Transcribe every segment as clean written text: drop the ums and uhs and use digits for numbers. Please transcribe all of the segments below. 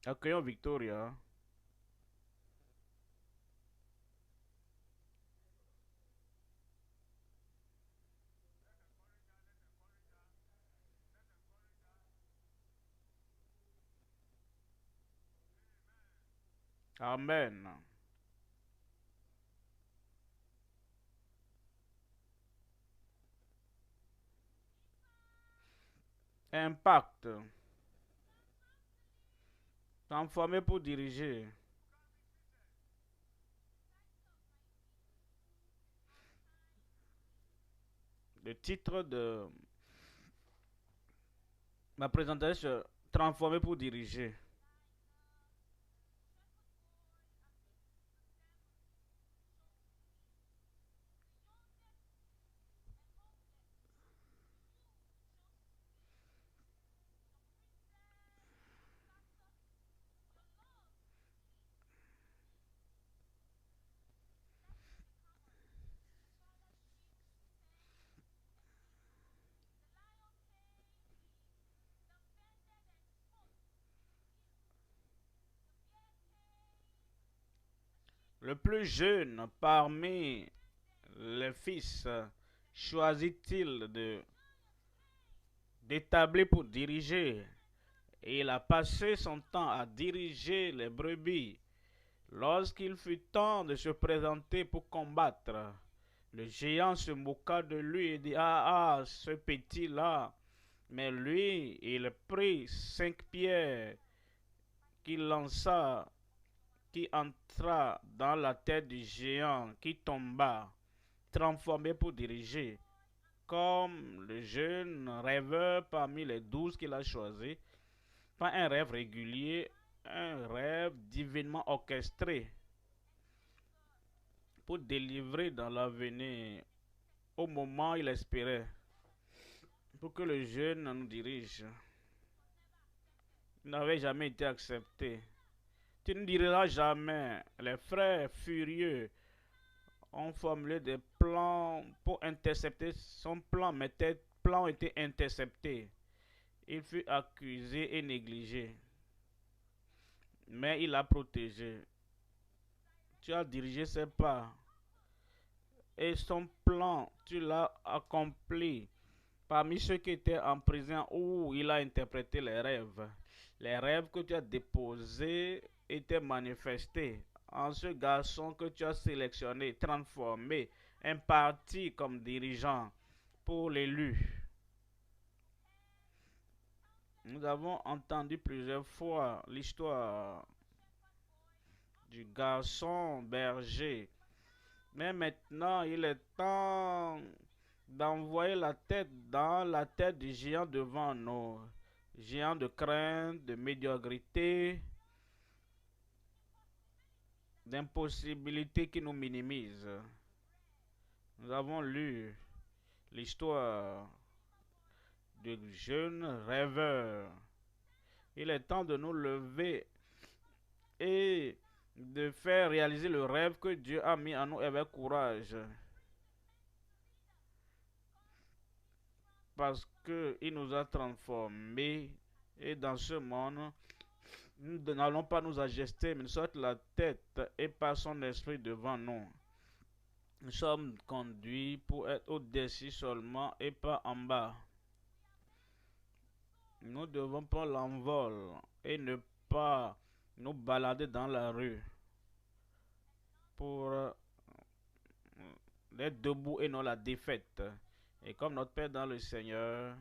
Accueillons Victoria. Amen. Impact. Transformer pour diriger. Le titre de ma présentation, Transformer pour diriger. Le plus jeune parmi les fils choisit-il d'établir pour diriger? Et il a passé son temps à diriger les brebis. Lorsqu'il fut temps de se présenter pour combattre, le géant se moqua de lui et dit: Ah, ah, ce petit-là. Mais lui, il prit 5 pierres qu'il lança, qui entra dans la tête du géant, qui tomba, transformé pour diriger. Comme le jeune rêveur parmi les 12 qu'il a choisis, pas un rêve régulier, un rêve divinement orchestré pour délivrer dans l'avenir au moment où il espérait, pour que le jeune nous dirige. Il n'avait jamais été accepté. Tu ne dirigeras jamais. Les frères furieux ont formulé des plans pour intercepter son plan, mais tes plans ont été interceptés. Il fut accusé et négligé, mais il a protégé. Tu as dirigé ses pas et son plan, tu l'as accompli. Parmi ceux qui étaient en prison où il a interprété les rêves que tu as déposés étaient manifestés en ce garçon que tu as sélectionné, transformé, imparti comme dirigeant pour l'élu. Nous avons entendu plusieurs fois l'histoire du garçon berger, mais maintenant il est temps d'envoyer la tête dans la tête du géant devant nous. Géant de crainte, de médiocrité, d'impossibilité qui nous minimise. Nous avons lu l'histoire du jeune rêveur. Il est temps de nous lever et de faire réaliser le rêve que Dieu a mis en nous avec courage. Parce qu'il nous a transformés et dans ce monde, nous n'allons pas nous ajuster, mais nous sommes la tête et par son esprit devant nous. Nous sommes conduits pour être au-dessus seulement et pas en bas. Nous devons prendre l'envol et ne pas nous balader dans la rue pour être debout et non la défaite. Et comme notre Père dans le Seigneur,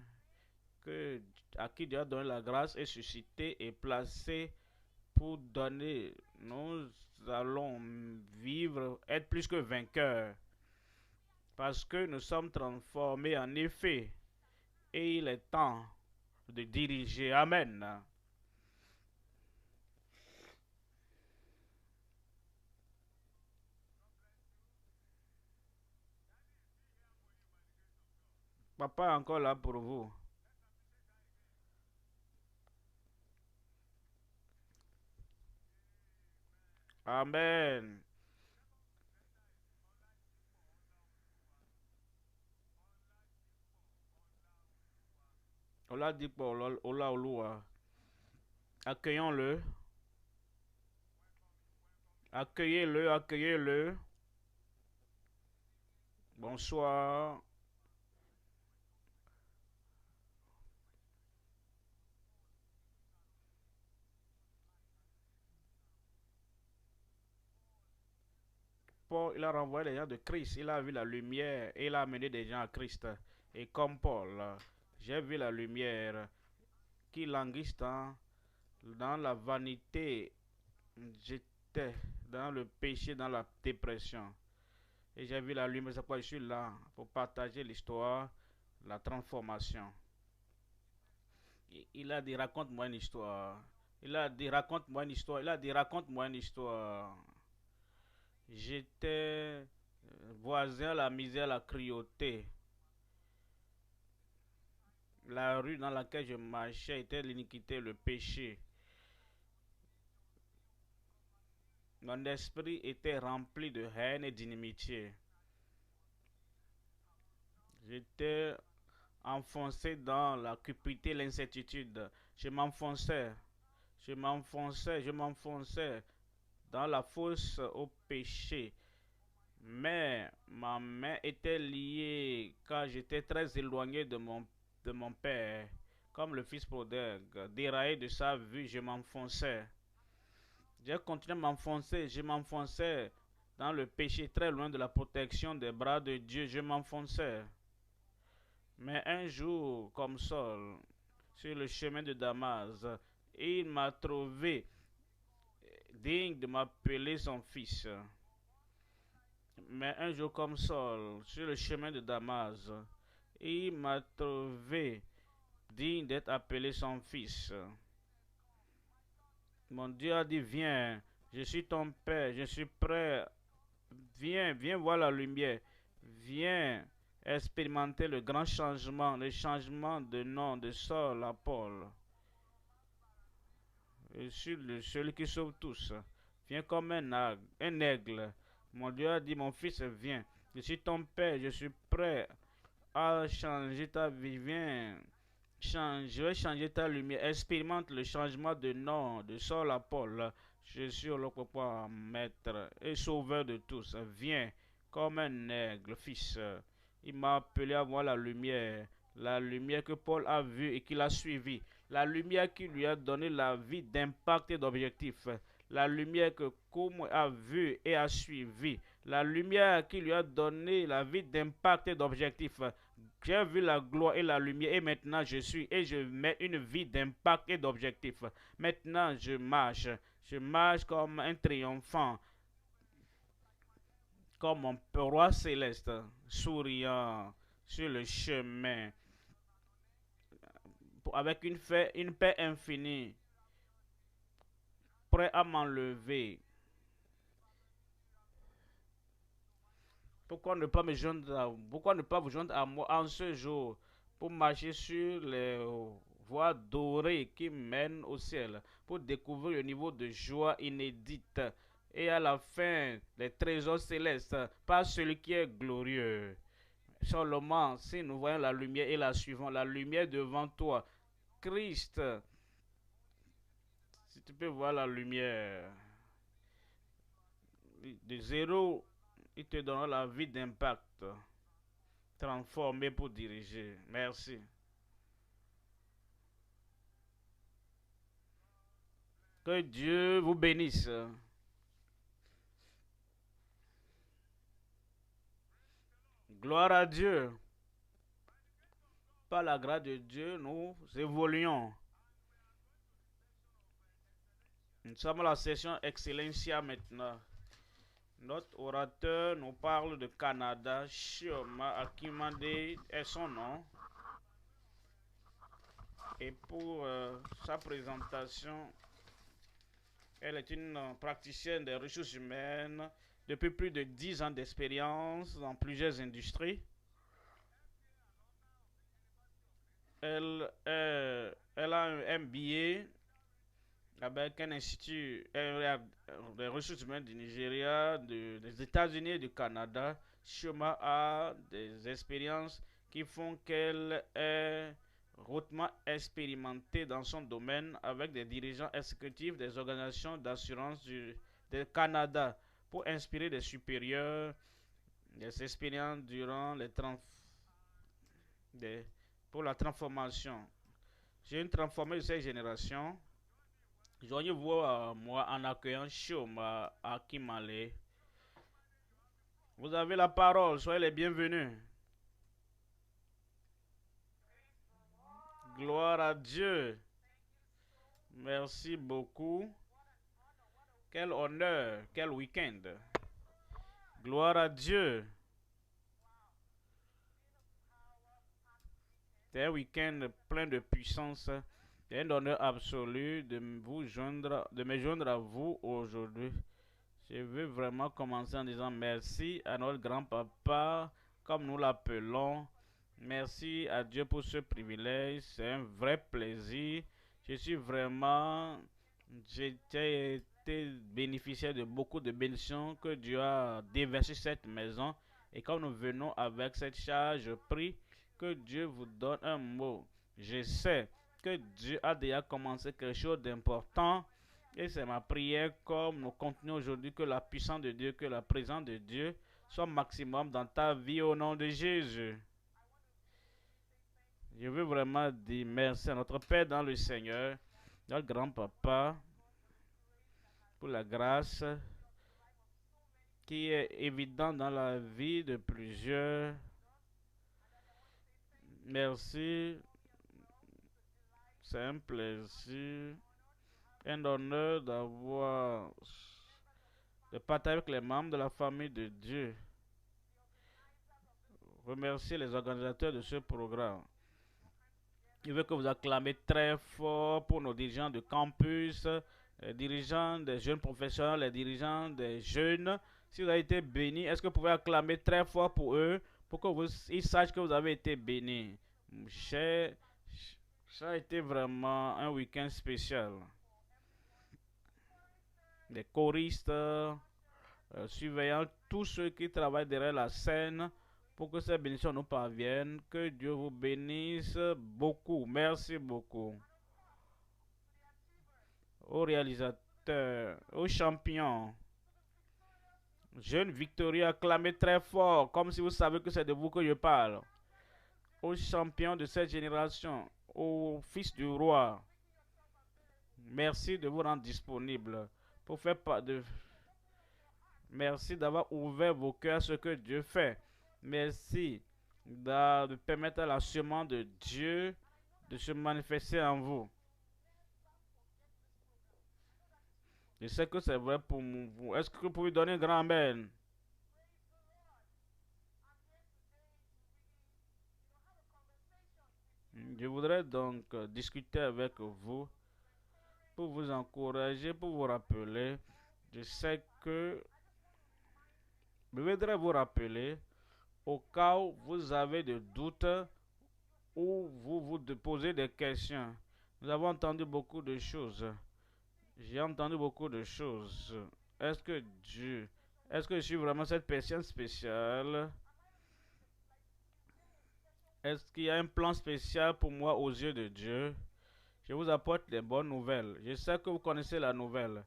que, à qui Dieu a donné la grâce, est suscité et placé pour donner, nous allons vivre, être plus que vainqueurs, parce que nous sommes transformés en effet, et il est temps de diriger. Amen. Papa est encore là pour vous. Amen. Ola Dipo, Ola Olua. Accueillons-le. Accueillez-le, accueillez-le. Bonsoir. Paul, il a renvoyé les gens de Christ. Il a vu la lumière et il a amené des gens à Christ. Et comme Paul, j'ai vu la lumière qui languissent dans la vanité. J'étais dans le péché, dans la dépression. Et j'ai vu la lumière, c'est pourquoi je suis là pour partager l'histoire, la transformation. Il a dit, raconte-moi une histoire. Il a dit, raconte-moi une histoire. Il a dit, raconte-moi une histoire. J'étais voisin à la misère, à la cruauté. La rue dans laquelle je marchais était l'iniquité, le péché. Mon esprit était rempli de haine et d'inimitié. J'étais enfoncé dans la cupidité, l'incertitude. Je m'enfonçais dans la fosse au péché. Mais ma main était liée car j'étais très éloigné de mon père. Comme le fils prodigue, déraillé de sa vue, je m'enfonçais. J'ai continué à m'enfoncer, je m'enfonçais dans le péché, très loin de la protection des bras de Dieu, je m'enfonçais. Mais un jour, comme Saul, sur le chemin de Damas, il m'a trouvé digne de m'appeler son fils. Mais un jour comme Saul, sur le chemin de Damas, il m'a trouvé digne d'être appelé son fils. Mon Dieu a dit, viens, je suis ton père, je suis prêt. Viens, viens voir la lumière. Viens expérimenter le grand changement, le changement de nom de Saul à Paul. Je suis celui qui sauve tous. Viens comme un aigle. Mon Dieu a dit, mon fils, viens. Je suis ton père, je suis prêt à changer ta vie. Viens, change, je vais changer ta lumière. Expérimente le changement de nom de Saul à Paul. Je suis le papa, maître et sauveur de tous. Viens comme un aigle, fils. Il m'a appelé à voir la lumière que Paul a vue et qu'il a suivie, la lumière qui lui a donné la vie d'impact et d'objectif, la lumière que Koum a vue et a suivie, la lumière qui lui a donné la vie d'impact et d'objectif. J'ai vu la gloire et la lumière et maintenant je mets une vie d'impact et d'objectif. Maintenant je marche comme un triomphant, comme mon roi céleste, souriant sur le chemin, avec une paix infinie, prêt à m'enlever. Pourquoi ne pas vous joindre à moi en ce jour pour marcher sur les voies dorées qui mènent au ciel, pour découvrir le niveau de joie inédite et à la fin les trésors célestes par celui qui est glorieux. Seulement si nous voyons la lumière et la suivons, la lumière devant toi, Christ, si tu peux voir la lumière de zéro, il te donnera la vie d'impact, transformé pour diriger. Merci. Que Dieu vous bénisse. Gloire à Dieu. Par la grâce de Dieu, nous évoluons. Nous sommes à la session Excellencia maintenant. Notre orateur nous parle de Canada. Chioma Akimade est son nom. Et pour sa présentation, elle est une praticienne des ressources humaines depuis plus de 10 ans d'expérience dans plusieurs industries. Elle a un MBA avec un institut des ressources humaines du Nigeria, des États-Unis et du Canada. Chioma a des expériences qui font qu'elle est hautement expérimentée dans son domaine avec des dirigeants exécutifs des organisations d'assurance des du Canada pour inspirer des supérieurs, des expériences durant pour la transformation. J'ai une transformée de cette génération. Joignez-vous à moi en accueillant Shoma Akimale. Vous avez la parole, soyez les bienvenus. Gloire à Dieu. Merci beaucoup. Quel honneur, quel week-end. Gloire à Dieu. C'est un week-end plein de puissance. C'est un honneur absolu de me joindre à vous aujourd'hui. Je veux vraiment commencer en disant merci à notre grand-papa, comme nous l'appelons. Merci à Dieu pour ce privilège. C'est un vrai plaisir. J'ai été bénéficiaire de beaucoup de bénédictions que Dieu a déversées cette maison. Et comme nous venons avec cette charge, je prie que Dieu vous donne un mot. Je sais que Dieu a déjà commencé quelque chose d'important. Et c'est ma prière, comme nous continuons aujourd'hui, que la puissance de Dieu, que la présence de Dieu soit maximum dans ta vie au nom de Jésus. Je veux vraiment dire merci à notre Père dans le Seigneur, notre grand-papa, pour la grâce qui est évidente dans la vie de plusieurs. Merci, c'est un plaisir, un honneur de partager avec les membres de la famille de Dieu. Remercier les organisateurs de ce programme. Je veux que vous acclamez très fort pour nos dirigeants de campus, les dirigeants des jeunes professionnels, les dirigeants des jeunes. Si vous avez été bénis, est-ce que vous pouvez acclamer très fort pour eux, pour qu'ils sachent que vous avez été bénis? Ça a été vraiment un week-end spécial. Les choristes, surveillant tous ceux qui travaillent derrière la scène, pour que ces bénédictions nous parviennent. Que Dieu vous bénisse beaucoup. Merci beaucoup. Aux réalisateurs, aux champions, jeune Victoria, acclamez très fort, comme si vous savez que c'est de vous que je parle. Aux champions de cette génération, aux fils du roi, merci de vous rendre disponible pour faire part de... Merci d'avoir ouvert vos cœurs à ce que Dieu fait. Merci de permettre à la semence de Dieu de se manifester en vous. Je sais que c'est vrai pour vous. Est-ce que vous pouvez donner un grand amen? Je voudrais donc discuter avec vous pour vous encourager, pour vous rappeler. Je sais que je voudrais vous rappeler au cas où vous avez des doutes ou vous posez des questions. Nous avons entendu beaucoup de choses. J'ai entendu beaucoup de choses. Est-ce que je suis vraiment cette personne spéciale? Est-ce qu'il y a un plan spécial pour moi aux yeux de Dieu? Je vous apporte des bonnes nouvelles. Je sais que vous connaissez la nouvelle.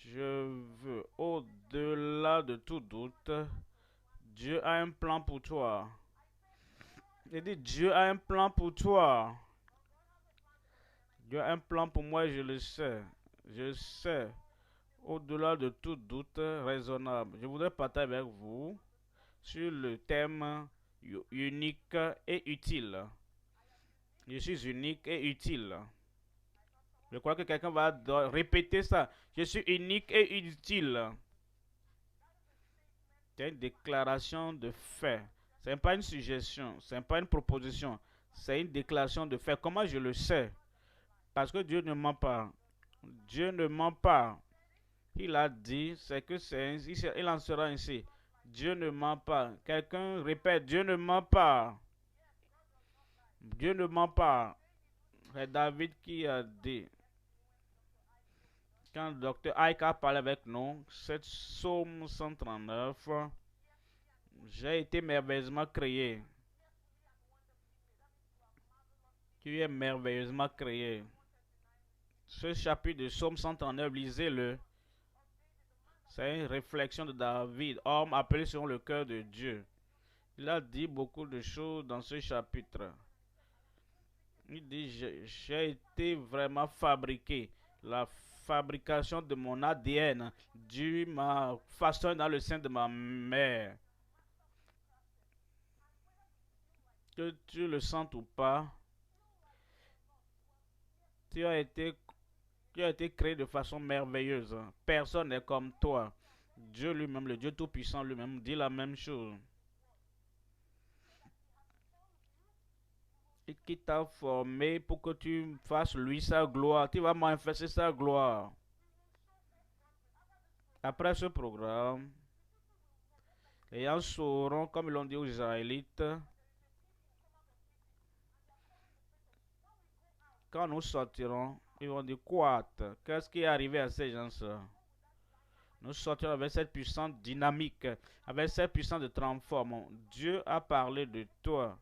Je veux, au-delà de tout doute, Dieu a un plan pour toi. J'ai dit, Dieu a un plan pour toi. Dieu a un plan pour moi, je le sais. Je sais, au-delà de tout doute raisonnable. Je voudrais partager avec vous sur le thème unique et utile. Je suis unique et utile. Je crois que quelqu'un va répéter ça. Je suis unique et utile. C'est une déclaration de fait. Ce n'est pas une suggestion. Ce n'est pas une proposition. C'est une déclaration de fait. Comment je le sais? Parce que Dieu ne ment pas. Dieu ne ment pas. Il a dit, c'est que c'est ainsi. Il en sera ainsi. Dieu ne ment pas. Quelqu'un répète, Dieu ne ment pas. Dieu ne ment pas. C'est David qui a dit. Quand le docteur Ike a parlé avec nous, cette psaume 139, j'ai été merveilleusement créé. Tu es merveilleusement créé. Ce chapitre de psaume 139, lisez-le. C'est une réflexion de David, homme appelé selon le cœur de Dieu. Il a dit beaucoup de choses dans ce chapitre. Il dit, j'ai été vraiment fabriqué. La fabrication de mon ADN. Dieu m'a façonné dans le sein de ma mère. Que tu le sentes ou pas, tu as été, tu as été créé de façon merveilleuse. Personne n'est comme toi. Dieu lui-même, le Dieu Tout-Puissant lui-même, dit la même chose. Et qui t'a formé pour que tu fasses lui sa gloire. Tu vas manifester sa gloire. Après ce programme, les gens sauront, comme ils l'ont dit aux Israélites, quand nous sortirons, ils vont dire quoi? Qu'est-ce qui est arrivé à ces gens-là? Nous sortirons avec cette puissance dynamique, avec cette puissance de transformation. Dieu a parlé de toi.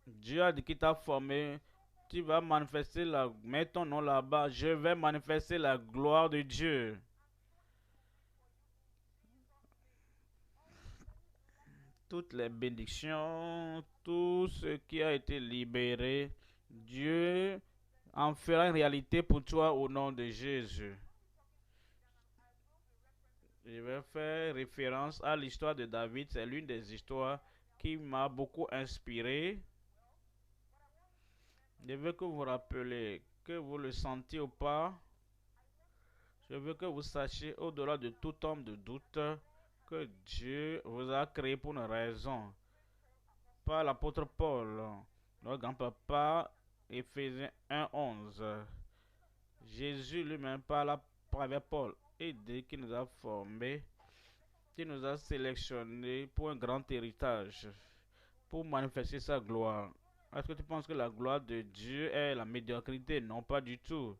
Dieu a dit qu'il t'a formé. Tu vas manifester mets ton nom là-bas. Je vais manifester la gloire de Dieu. Toutes les bénédictions, tout ce qui a été libéré, Dieu en fera une réalité pour toi au nom de Jésus. Je vais faire référence à l'histoire de David. C'est l'une des histoires qui m'a beaucoup inspiré. Je veux que vous vous rappelez, que vous le sentiez ou pas. Je veux que vous sachiez au-delà de tout homme de doute que Dieu vous a créé pour une raison. Pas l'apôtre Paul, notre grand-papa, Éphésiens 1:11. Jésus lui-même parle avec Paul et dit qu'il nous a formés, qu'il nous a sélectionnés pour un grand héritage, pour manifester sa gloire. Est-ce que tu penses que la gloire de Dieu est la médiocrité? Non, pas du tout.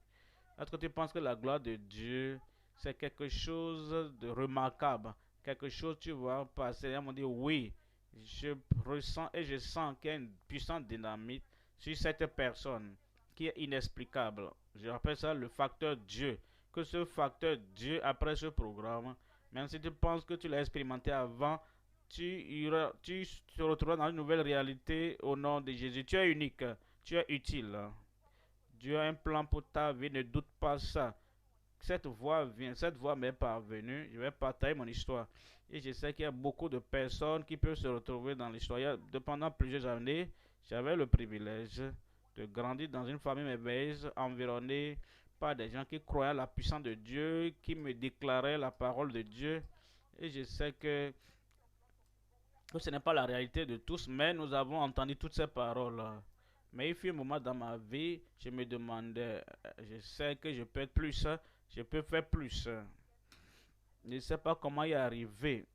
Est-ce que tu penses que la gloire de Dieu, c'est quelque chose de remarquable? Quelque chose, tu vas passer, et on dit oui, je ressens et je sens qu'il y a une puissante dynamique sur cette personne qui est inexplicable. Je rappelle ça le facteur Dieu. Que ce facteur Dieu, après ce programme, même si tu penses que tu l'as expérimenté avant, tu te retrouveras dans une nouvelle réalité au nom de Jésus. Tu es unique, tu es utile. Dieu a un plan pour ta vie, ne doute pas ça. Cette voix vient, cette voix m'est parvenue. Je vais partager mon histoire. Et je sais qu'il y a beaucoup de personnes qui peuvent se retrouver dans l'histoire. Pendant plusieurs années, j'avais le privilège de grandir dans une famille merveilleuse, environnée par des gens qui croyaient à la puissance de Dieu, qui me déclaraient la parole de Dieu. Et je sais que ce n'est pas la réalité de tous, mais nous avons entendu toutes ces paroles. Mais il fut un moment dans ma vie, je me demandais, je sais que je peux être plus, je peux faire plus. Je ne sais pas comment y arriver.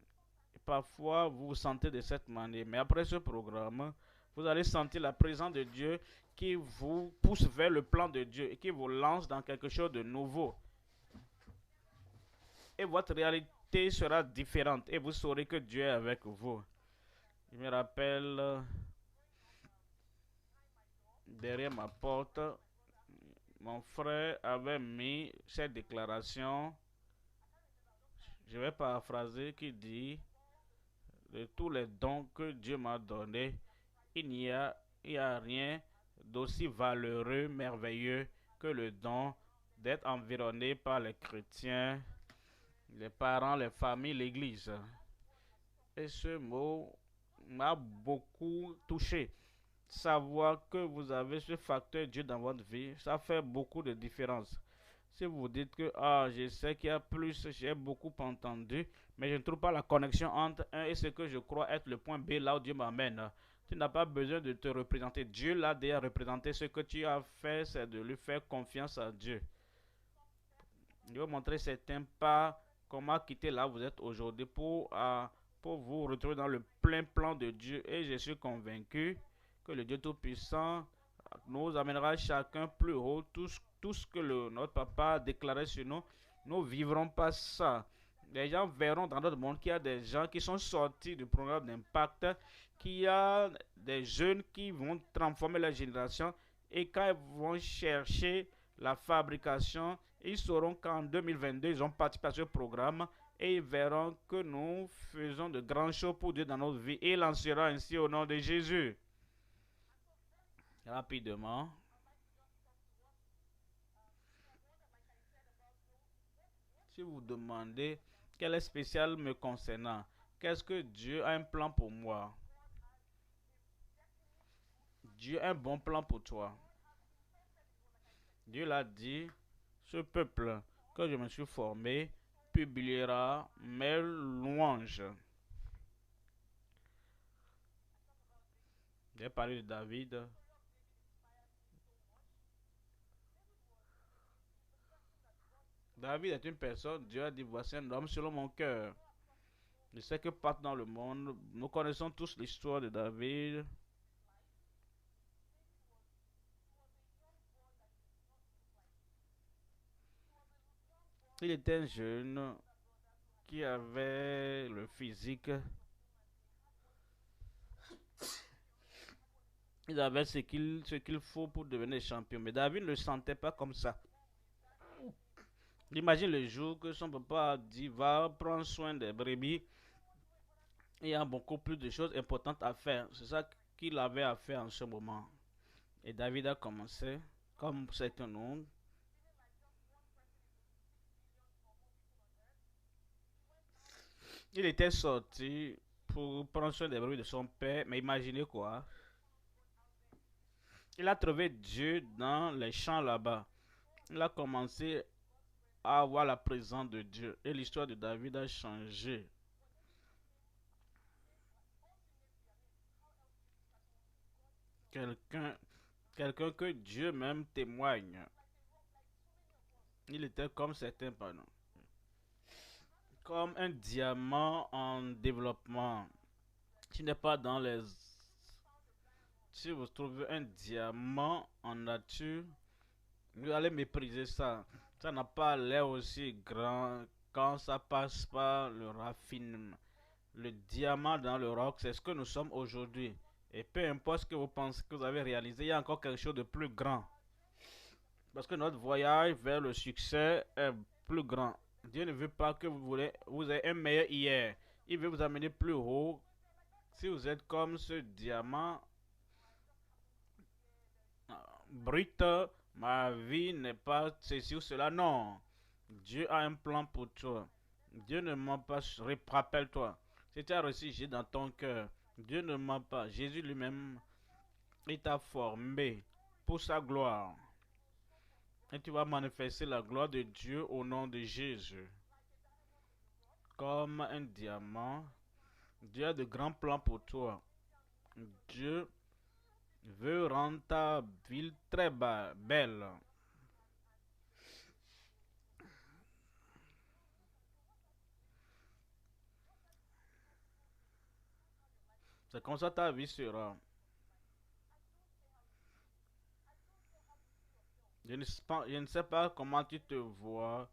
Parfois, vous vous sentez de cette manière, mais après ce programme, vous allez sentir la présence de Dieu qui vous pousse vers le plan de Dieu et qui vous lance dans quelque chose de nouveau. Et votre réalité sera différente et vous saurez que Dieu est avec vous. Je me rappelle, derrière ma porte, mon frère avait mis cette déclaration, je vais paraphraser, qui dit, de tous les dons que Dieu m'a donnés, il n'y a rien d'aussi valeureux, merveilleux que le don d'être environné par les chrétiens, les parents, les familles, l'église. Et ce mot m'a beaucoup touché. Savoir que vous avez ce facteur Dieu dans votre vie, ça fait beaucoup de différence. Si vous vous dites que je sais qu'il y a plus, j'ai beaucoup entendu, mais je ne trouve pas la connexion entre un et ce que je crois être le point B là où Dieu m'amène. Tu n'as pas besoin de te représenter. Dieu l'a déjà représenté. Ce que tu as fait, c'est de lui faire confiance à Dieu. Je vais montrer certains pas, comment quitter là où vous êtes aujourd'hui pour vous retrouver dans le plein plan de Dieu. Et je suis convaincu que le Dieu Tout-Puissant nous amènera chacun plus haut. Tout ce que notre papa a déclaré sur nous, nous ne vivrons pas ça. Les gens verront dans notre monde qu'il y a des gens qui sont sortis du programme d'impact, qu'il y a des jeunes qui vont transformer la génération et quand ils vont chercher la fabrication Ils sauront qu'en 2022, ils ont participé à ce programme et ils verront que nous faisons de grandes choses pour Dieu dans notre vie. Et il en sera ainsi au nom de Jésus. Rapidement. Si vous vous demandez quel est spécial me concernant, qu'est-ce que Dieu a un plan pour moi? Dieu a un bon plan pour toi. Dieu l'a dit, ce peuple que je me suis formé publiera mes louanges. J'ai parlé de David. David est une personne, Dieu a dit, voici un homme selon mon cœur. Je sais que partout dans le monde, nous connaissons tous l'histoire de David. Il était un jeune qui avait le physique. Il avait ce qu'il faut pour devenir champion. Mais David ne le sentait pas comme ça. Imagine le jour que son papa a dit va prendre soin des brebis. Il y a beaucoup plus de choses importantes à faire. C'est ça qu'il avait à faire en ce moment. Et David a commencé, comme c'est un nom. Il était sorti pour prendre soin des brebis de son père. Mais imaginez quoi? Il a trouvé Dieu dans les champs là-bas. Il a commencé à avoir la présence de Dieu. Et l'histoire de David a changé. Quelqu'un quelqu'un que Dieu même témoigne. Il était comme certains, pardon, comme un diamant en développement. Tu n'es pas dans les... Si vous trouvez un diamant en nature, vous allez mépriser ça. Ça n'a pas l'air aussi grand quand ça passe par le raffinement. Le diamant dans le roc, c'est ce que nous sommes aujourd'hui. Et peu importe ce que vous pensez que vous avez réalisé, il y a encore quelque chose de plus grand. Parce que notre voyage vers le succès est plus grand. Dieu ne veut pas que vous ayez un meilleur hier. Il veut vous amener plus haut. Si vous êtes comme ce diamant brut, ma vie n'est pas ceci ou cela. Non. Dieu a un plan pour toi. Dieu ne ment pas. Rappelle-toi. Si tu as reçu Jésus dans ton cœur, Dieu ne ment pas. Jésus lui-même, il t'a formé pour sa gloire. Et tu vas manifester la gloire de Dieu au nom de Jésus. Comme un diamant, Dieu a de grands plans pour toi. Dieu veut rendre ta ville très belle. C'est comme ça ta vie sera. Je ne sais pas comment tu te vois.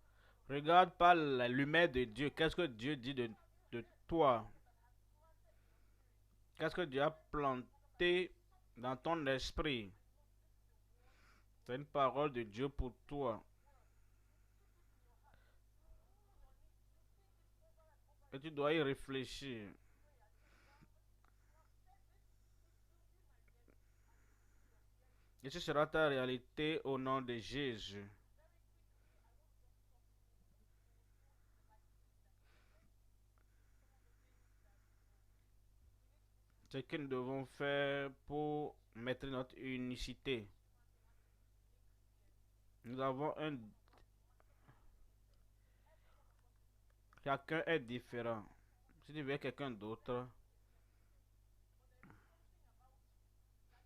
Regarde pas la lumière de Dieu. Qu'est-ce que Dieu dit de toi? Qu'est-ce que Dieu a planté dans ton esprit? C'est une parole de Dieu pour toi. Et tu dois y réfléchir. Et ce sera ta réalité au nom de Jésus. Ce que nous devons faire pour mettre notre unicité. Nous avons un... Chacun est différent. Si tu veux quelqu'un d'autre,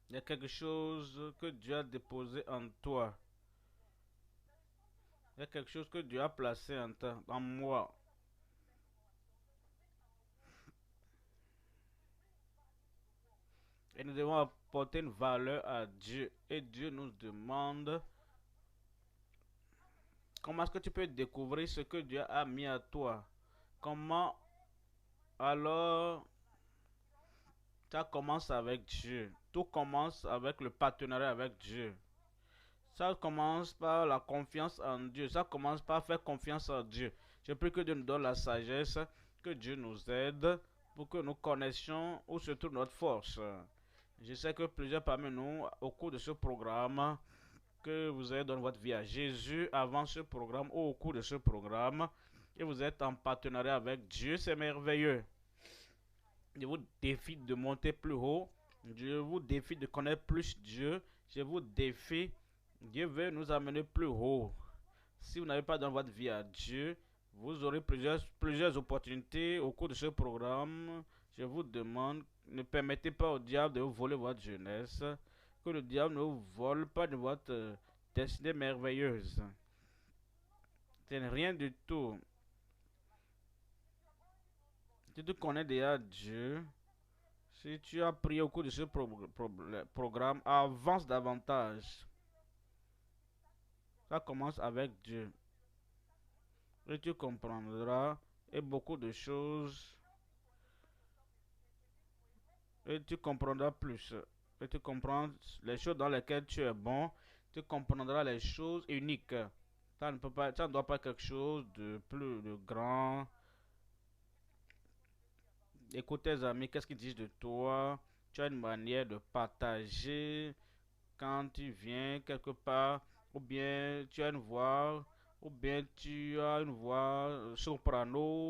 il y a quelque chose que Dieu a déposé en toi. Il y a quelque chose que Dieu a placé en moi. Et nous devons apporter une valeur à Dieu. Et Dieu nous demande comment est-ce que tu peux découvrir ce que Dieu a mis à toi. Comment alors ça commence avec Dieu. Tout commence avec le partenariat avec Dieu. Ça commence par la confiance en Dieu. Ça commence par faire confiance en Dieu. Je prie que Dieu nous donne la sagesse, que Dieu nous aide pour que nous connaissions où se trouve notre force. Je sais que plusieurs parmi nous, au cours de ce programme, que vous avez donné votre vie à Jésus avant ce programme ou au cours de ce programme, et vous êtes en partenariat avec Dieu, c'est merveilleux. Je vous défie de monter plus haut. Je vous défie de connaître plus Dieu. Je vous défie. Dieu veut nous amener plus haut. Si vous n'avez pas dans votre vie à Dieu, vous aurez plusieurs opportunités au cours de ce programme. Je vous demande, ne permettez pas au diable de vous voler votre jeunesse. Que le diable ne vous vole pas de votre destinée merveilleuse. C'est rien du tout. Si tu connais déjà Dieu, si tu as prié au cours de ce programme, avance davantage. Ça commence avec Dieu. Et tu comprendras et beaucoup de choses. Et tu comprendras plus. Et tu comprends les choses dans lesquelles tu es bon. Tu comprendras les choses uniques. Ça ne peut pas, ça ne doit pas être quelque chose de plus de grand. Écoute tes amis, qu'est-ce qu'ils disent de toi? Tu as une manière de partager quand tu viens quelque part, ou bien tu as une voix, ou bien tu as une voix soprano.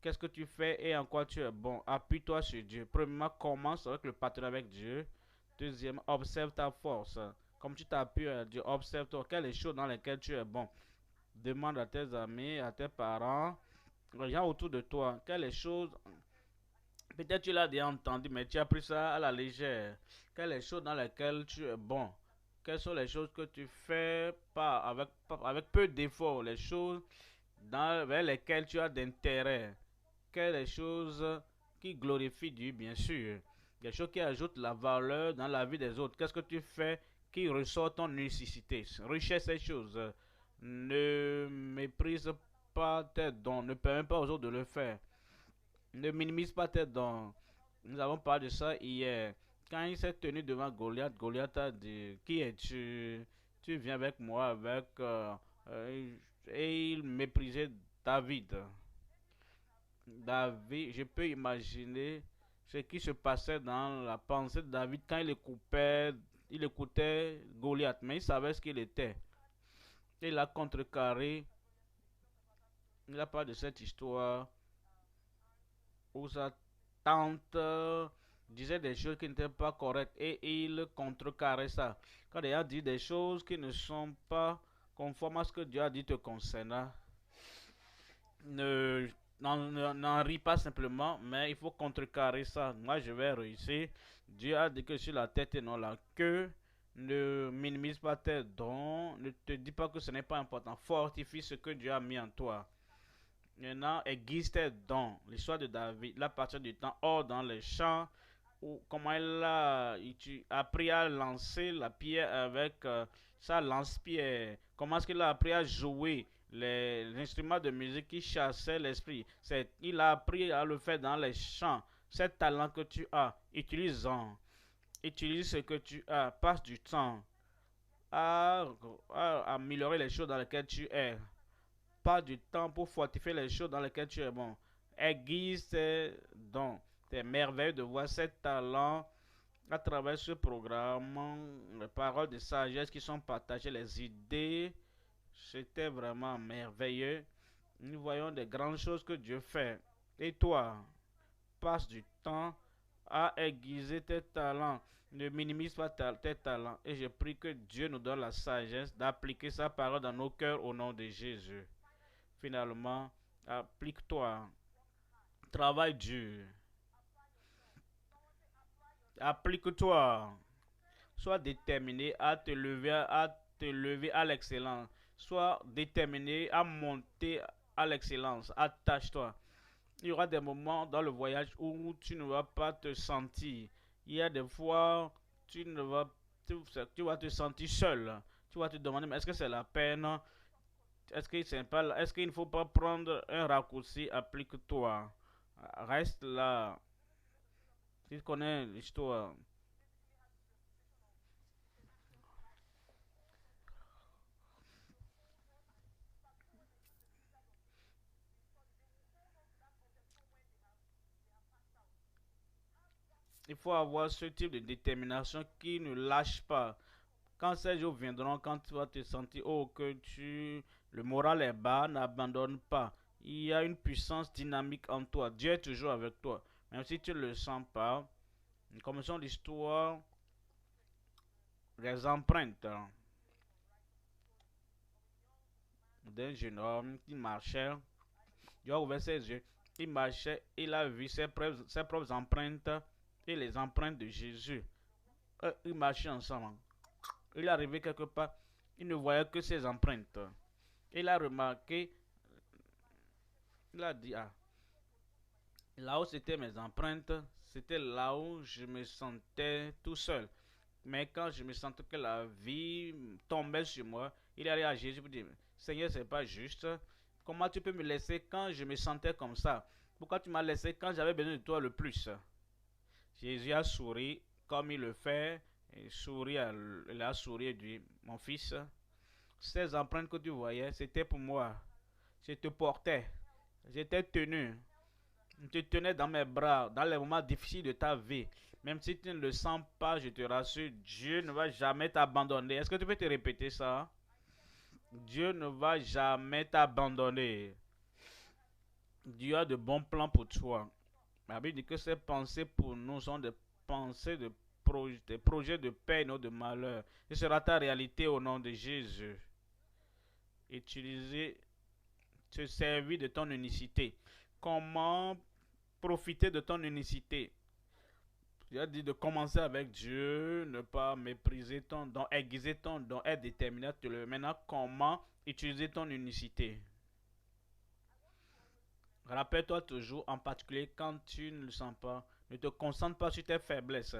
Qu'est-ce que tu fais et en quoi tu es bon? Appuie-toi sur Dieu. Premièrement, commence avec le partenariat avec Dieu. Deuxièmement, observe ta force. Comme tu t'appuies à Dieu, observe-toi. Quelles sont les choses dans lesquelles tu es bon? Demande à tes amis, à tes parents, aux gens autour de toi. Quelles sont les choses. Peut-être tu l'as déjà entendu, mais tu as pris ça à la légère. Quelles sont les choses dans lesquelles tu es bon? Quelles sont les choses que tu fais avec peu d'efforts? Les choses vers lesquelles tu as d'intérêt? Quelles sont les choses qui glorifient Dieu, bien sûr? Des choses qui ajoutent la valeur dans la vie des autres. Qu'est-ce que tu fais qui ressort ton nécessité? Recherche ces choses. Ne méprise pas tes dons. Ne permets pas aux autres de le faire. Ne minimise pas tes dons. Nous avons parlé de ça hier. Quand il s'est tenu devant Goliath, Goliath a dit, qui es-tu? Tu viens avec moi avec... et il méprisait David. David, je peux imaginer ce qui se passait dans la pensée de David quand il écoutait Goliath, mais il savait ce qu'il était. Il a contrecarré. Il a parlé de cette histoire où sa tante disait des choses qui n'étaient pas correctes et il contrecarrait ça. Quand il a dit des choses qui ne sont pas conformes à ce que Dieu a dit te concernant, ne n'en ris pas simplement, mais il faut contrecarrer ça. Moi, je vais réussir. Dieu a dit que sur la tête et non la queue. Ne minimise pas tes dons. Ne te dis pas que ce n'est pas important. Fortifie ce que Dieu a mis en toi. Maintenant, aiguise tes dons. L'histoire de David, là, à partir du temps, hors dans les champs, où, comment il a appris à lancer la pierre avec sa lance-pierre. Comment est-ce qu'il a appris à jouer les instruments de musique qui chassaient l'esprit. Il a appris à le faire dans les champs. Ce talent que tu as, utilise-en. Utilise ce que tu as. Passe du temps à, à améliorer les choses dans lesquelles tu es. Pas du temps pour fortifier les choses dans lesquelles tu es bon. Aiguise tes dons. C'est merveilleux de voir ces talents à travers ce programme. Les paroles de sagesse qui sont partagées, les idées. C'était vraiment merveilleux. Nous voyons des grandes choses que Dieu fait. Et toi, passe du temps à aiguiser tes talents. Ne minimise pas tes talents. Et je prie que Dieu nous donne la sagesse d'appliquer sa parole dans nos cœurs au nom de Jésus. Finalement, applique-toi. Travaille dur. Applique-toi. Sois déterminé à te lever à l'excellence. Sois déterminé à monter à l'excellence. Attache-toi. Il y aura des moments dans le voyage où tu ne vas pas te sentir. Il y a des fois, tu ne vas, tu vas te sentir seul. Tu vas te demander, mais est-ce que c'est la peine? Est-ce qu'il ne faut pas prendre un raccourci? Applique-toi. Reste là. Tu connais l'histoire. Il faut avoir ce type de détermination qui ne lâche pas. Quand ces jours viendront, quand tu vas te sentir, oh, le moral est bas, n'abandonne pas. Il y a une puissance dynamique en toi. Dieu est toujours avec toi. Même si tu ne le sens pas, commençons l'histoire des empreintes d'un jeune homme qui marchait. Dieu a ouvert ses yeux. Il marchait, il a vu ses propres empreintes et les empreintes de Jésus. Ils marchaient ensemble. Il est arrivé quelque part, il ne voyait que ses empreintes. Il a remarqué, il a dit, ah, là où c'était mes empreintes, c'était là où je me sentais tout seul. Mais quand je me sentais que la vie tombait sur moi, il est allé à Jésus pour dire, Seigneur, c'est pas juste. Comment tu peux me laisser quand je me sentais comme ça? Pourquoi tu m'as laissé quand j'avais besoin de toi le plus? Jésus a souri comme il le fait. Il a souri et dit, mon fils, ces empreintes que tu voyais, c'était pour moi. Je te portais. J'étais tenu. Je te tenais dans mes bras dans les moments difficiles de ta vie. Même si tu ne le sens pas, je te rassure, Dieu ne va jamais t'abandonner. Est-ce que tu peux te répéter ça? Dieu ne va jamais t'abandonner. Dieu a de bons plans pour toi. La Bible dit que ces pensées pour nous sont des pensées des projets de paix et non de malheur. Ce sera ta réalité au nom de Jésus. Utiliser, se servir de ton unicité. Comment profiter de ton unicité? Il a dit de commencer avec Dieu, ne pas mépriser ton don, aiguiser ton don, être déterminé à te le. Maintenant, comment utiliser ton unicité? Rappelle-toi toujours, en particulier quand tu ne le sens pas, ne te concentre pas sur tes faiblesses.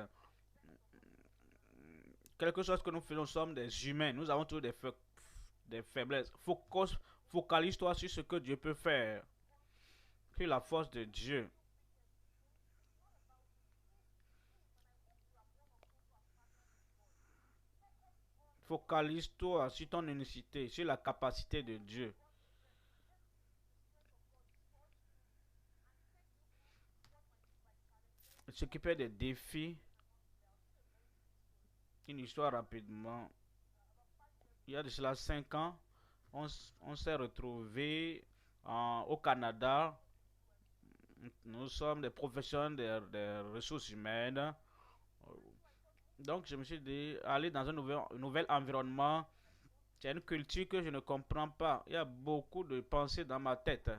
Quelque chose que nous faisons, nous sommes des humains, nous avons toujours des faiblesses. Focalise-toi sur ce que Dieu peut faire, sur la force de Dieu. Focalise-toi sur ton unicité, sur la capacité de Dieu. S'occuper des défis, une histoire rapidement. Il y a de cela 5 ans, on s'est retrouvé au Canada. Nous sommes des professionnels des ressources humaines. Donc, je me suis dit, aller dans un nouvel environnement, c'est une culture que je ne comprends pas. Il y a beaucoup de pensées dans ma tête.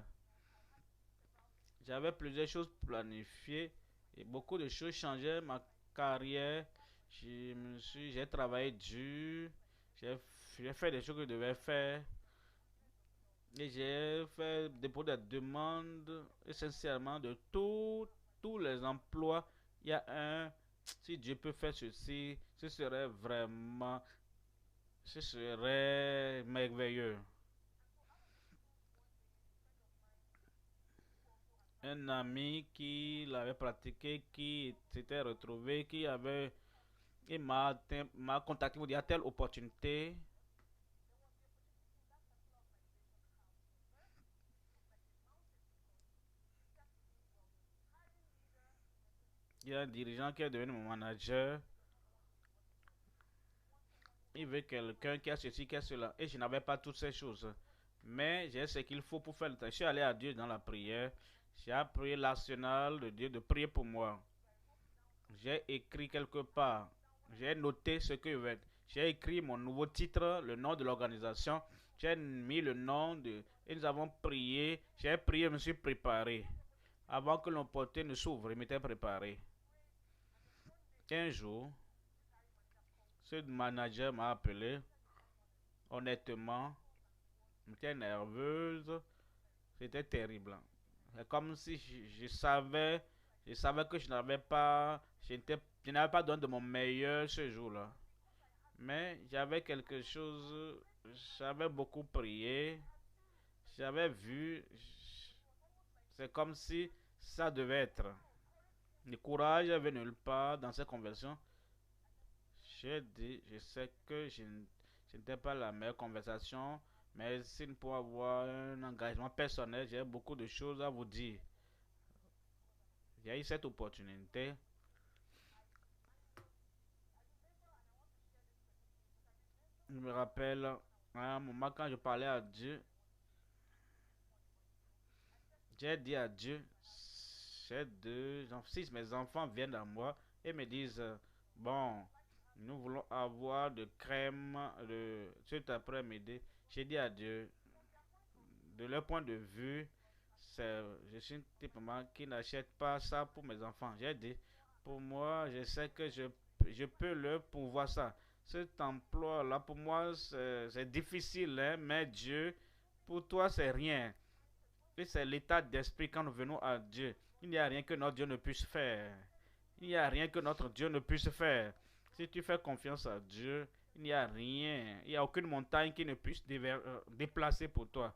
J'avais plusieurs choses planifiées et beaucoup de choses changeaient ma carrière. J'ai travaillé dur, j'ai j'ai fait des choses que je devais faire et j'ai fait dépôt de demandes essentiellement de tous les emplois. Il y a un, si Dieu peut faire ceci, ce serait merveilleux. Un ami qui l'avait pratiqué, qui s'était retrouvé, il m'a contacté pour dire, à telle opportunité. Il y a un dirigeant qui est devenu mon manager. Il veut quelqu'un qui a ceci, qui a cela. Et je n'avais pas toutes ces choses. Mais j'ai ce qu'il faut pour faire le travail. Je suis allé à Dieu dans la prière. J'ai prié l'arsenal de Dieu de prier pour moi. J'ai écrit quelque part. J'ai noté ce que je veux. J'ai écrit mon nouveau titre, le nom de l'organisation. J'ai mis le nom de. Et nous avons prié. J'ai prié, je me suis préparé. Avant que l'opportunité ne s'ouvre, je m'étais préparé. Un jour, ce manager m'a appelé. Honnêtement, j'étais nerveuse. C'était terrible. C'est comme si je savais que je n'avais pas donné de mon meilleur ce jour-là. Mais j'avais quelque chose, j'avais beaucoup prié, j'avais vu, c'est comme si Ça devait être. Le courage avait nulle part dans cette conversation. J'ai dit, je sais que ce n'était pas la meilleure conversation, mais s'il pour avoir un engagement personnel, j'ai beaucoup de choses à vous dire. J'ai eu cette opportunité. Je me rappelle à un moment quand je parlais à Dieu, j'ai dit à Dieu, si mes enfants viennent à moi et me disent, bon, nous voulons avoir de crème cet après-midi, j'ai dit à Dieu, de leur point de vue, je suis un type qui n'achète pas ça pour mes enfants. J'ai dit, pour moi, je sais que je peux leur pourvoir ça. Cet emploi-là, pour moi, c'est difficile, hein, mais Dieu, pour toi, c'est rien. Et c'est l'état d'esprit quand nous venons à Dieu. Il n'y a rien que notre Dieu ne puisse faire. Il n'y a rien que notre Dieu ne puisse faire. Si tu fais confiance à Dieu, il n'y a rien. Il n'y a aucune montagne qui ne puisse déplacer pour toi.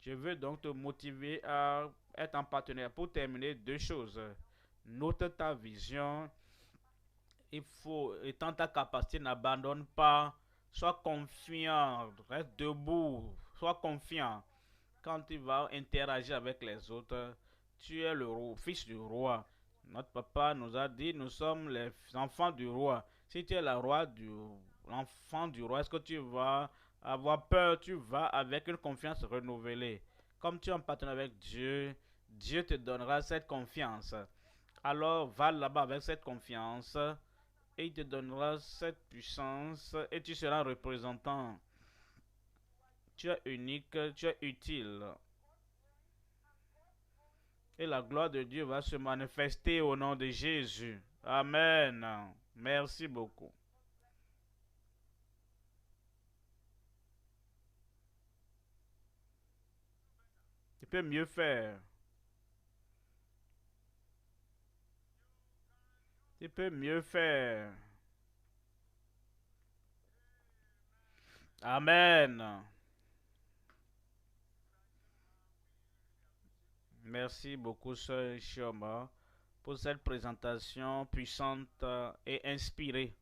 Je veux donc te motiver à être en partenaire. Pour terminer, deux choses. Note ta vision. Il faut, étant ta capacité, n'abandonne pas. Sois confiant. Reste debout. Sois confiant. Quand tu vas interagir avec les autres, tu es le fils du roi. Notre papa nous a dit, nous sommes les enfants du roi. Si tu es l'enfant du roi, est-ce que tu vas avoir peur? Tu vas avec une confiance renouvelée. Comme tu es en partenariat avec Dieu, Dieu te donnera cette confiance. Alors va là-bas avec cette confiance et il te donnera cette puissance et tu seras représentant. Tu es unique, tu es utile. Et la gloire de Dieu va se manifester au nom de Jésus. Amen. Merci beaucoup. Tu peux mieux faire. Tu peux mieux faire. Amen. Merci beaucoup, Sœur Chioma, pour cette présentation puissante et inspirée.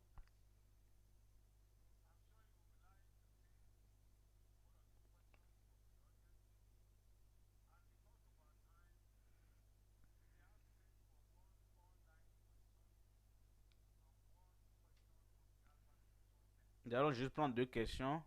Nous allons juste prendre deux questions.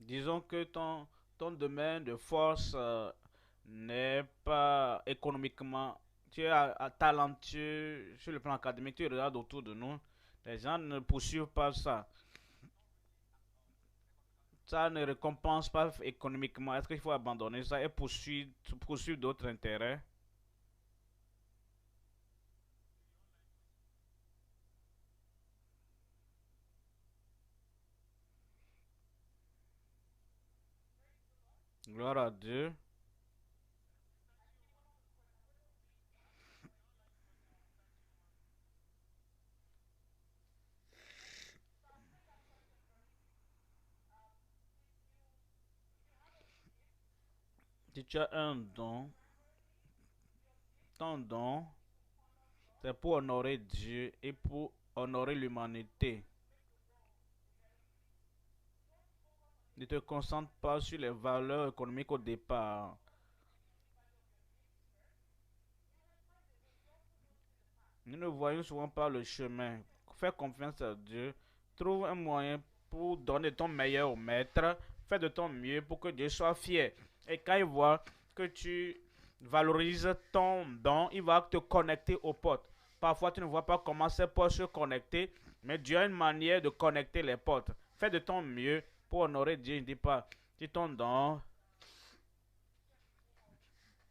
Disons que ton domaine de force n'est pas économiquement. Tu es talentueux sur le plan académique, tu regardes autour de nous. Les gens ne poursuivent pas ça. Ça ne récompense pas économiquement. Est-ce qu'il faut abandonner ça et poursuivre d'autres intérêts? Gloire à Dieu. Si tu as un don, ton don, c'est pour honorer Dieu et pour honorer l'humanité. Ne te concentre pas sur les valeurs économiques au départ. Nous ne voyons souvent pas le chemin. Fais confiance à Dieu. Trouve un moyen pour donner ton meilleur au maître. Fais de ton mieux pour que Dieu soit fier. Et quand il voit que tu valorises ton don, il va te connecter aux potes. Parfois, tu ne vois pas comment ces portes se connecter, mais Dieu a une manière de connecter les portes. Fais de ton mieux pour honorer Dieu. Ne dis pas, si ton don,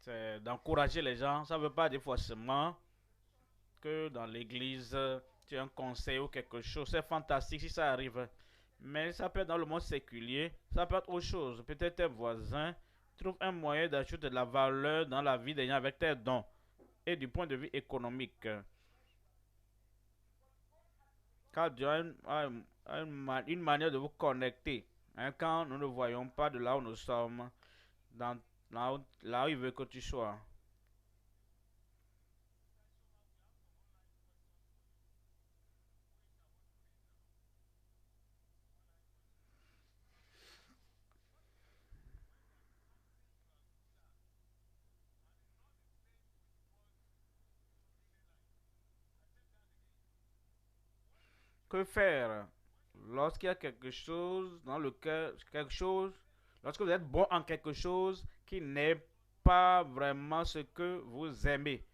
c'est d'encourager les gens. Ça ne veut pas dire forcément que dans l'église, tu as un conseil ou quelque chose. C'est fantastique si ça arrive. Mais ça peut être dans le monde séculier, ça peut être autre chose. Peut-être tes voisins trouvent un moyen d'ajouter de la valeur dans la vie des gens avec tes dons et du point de vue économique. Car Dieu a une manière de vous connecter. Hein, quand nous ne voyons pas de là où nous sommes, dans, là où il veut que tu sois. Que faire lorsqu'il y a quelque chose dans le cœur, lorsque vous êtes bon en quelque chose qui n'est pas vraiment ce que vous aimez?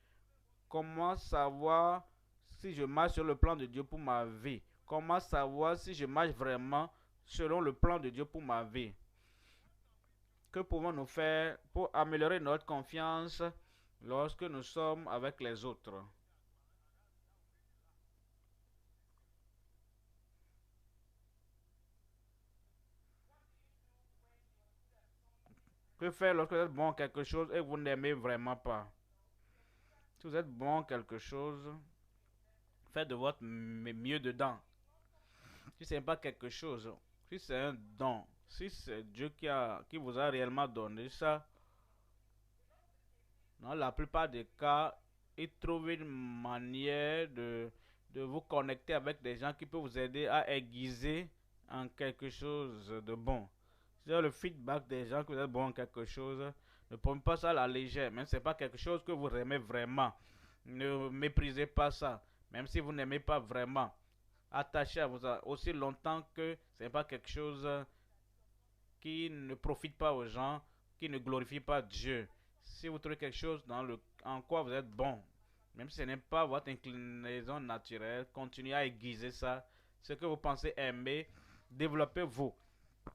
Comment savoir si je marche sur le plan de Dieu pour ma vie? Comment savoir si je marche vraiment selon le plan de Dieu pour ma vie? Que pouvons-nous faire pour améliorer notre confiance lorsque nous sommes avec les autres? Que faire lorsque vous êtes bon en quelque chose et vous n'aimez vraiment pas? Si vous êtes bon en quelque chose, faites de votre mieux dedans. Si ce n'est pas quelque chose, si c'est un don, si c'est Dieu qui vous a réellement donné ça, dans la plupart des cas, il trouve une manière de vous connecter avec des gens qui peuvent vous aider à aiguiser en quelque chose de bon. C'est le feedback des gens que vous êtes bon en quelque chose. Ne prenez pas ça à la légère, même si ce n'est pas quelque chose que vous aimez vraiment. Ne méprisez pas ça, même si vous n'aimez pas vraiment. Attachez à vous aussi longtemps que ce n'est pas quelque chose qui ne profite pas aux gens, qui ne glorifie pas Dieu. Si vous trouvez quelque chose en quoi vous êtes bon, même si ce n'est pas votre inclinaison naturelle, continuez à aiguiser ça. Ce que vous pensez aimer, développez-vous.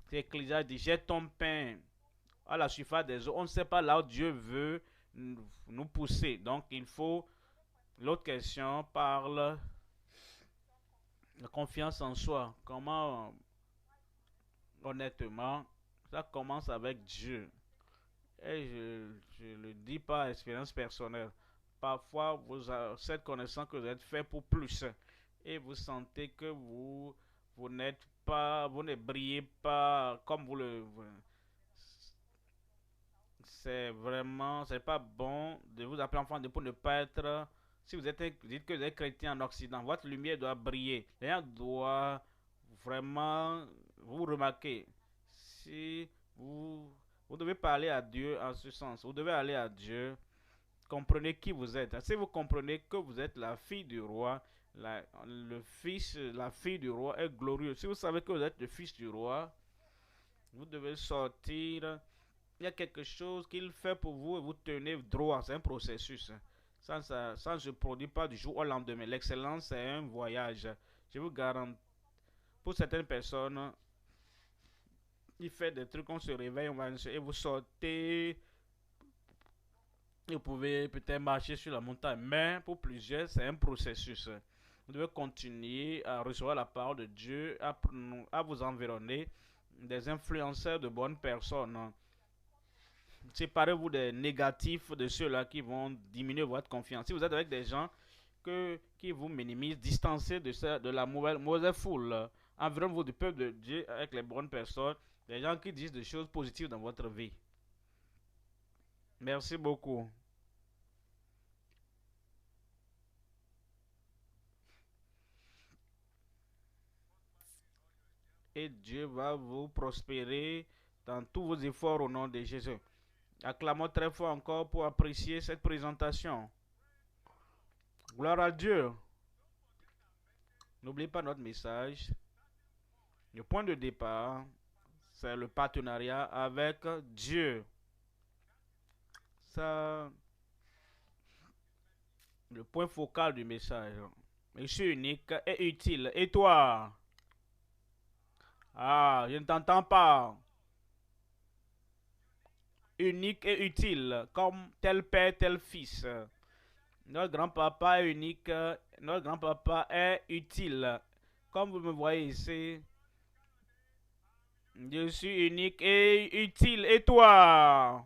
C'est Ecclésias dit, jette ton pain à la surface des eaux. On ne sait pas là où Dieu veut nous pousser. Donc il faut, l'autre question parle de confiance en soi. Comment, honnêtement, ça commence avec Dieu. Et je le dis par expérience personnelle. Parfois, cette connaissance que vous êtes fait pour plus et vous sentez que vous n'êtes pas, vous ne brillez pas comme c'est vraiment, c'est pas bon de vous appeler enfant de pour ne pas être, si vous dites que vous êtes chrétien en Occident, votre lumière doit briller. Les gens doivent vraiment vous remarquer. Si vous devez parler à Dieu en ce sens. Vous devez aller à Dieu. Comprenez qui vous êtes. Si vous comprenez que vous êtes la fille du roi, la fille du roi est glorieuse. Si vous savez que vous êtes le fils du roi, vous devez sortir. Il y a quelque chose qu'il fait pour vous et vous tenez droit. C'est un processus. Ça ne se produit pas du jour au lendemain. L'excellence, c'est un voyage. Je vous garantis. Pour certaines personnes, il fait des trucs, on se réveille, et vous sortez, et vous pouvez peut-être marcher sur la montagne. Mais pour plusieurs, c'est un processus. Vous devez continuer à recevoir la parole de Dieu, à vous environner des influenceurs de bonnes personnes. Séparez-vous des négatifs, de ceux-là qui vont diminuer votre confiance. Si vous êtes avec des gens qui vous minimisent, distancez de la mauvaise foule. Environ-vous du peuple de Dieu avec les bonnes personnes, des gens qui disent des choses positives dans votre vie. Merci beaucoup. Et Dieu va vous prospérer dans tous vos efforts au nom de Jésus. Acclamons très fort encore pour apprécier cette présentation. Gloire à Dieu. N'oubliez pas notre message. Le point de départ, c'est le partenariat avec Dieu. Ça, Le point focal du message. Je suis unique et utile. Et toi? Ah, je ne t'entends pas. Unique et utile, comme tel père, tel fils. Notre grand-papa est unique, notre grand-papa est utile. Comme vous me voyez ici, je suis unique et utile. Et toi?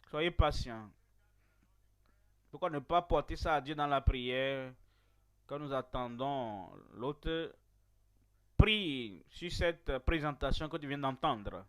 Soyez patient. Pourquoi ne pas porter ça à Dieu dans la prière quand nous attendons l'autre prie sur cette présentation que tu viens d'entendre?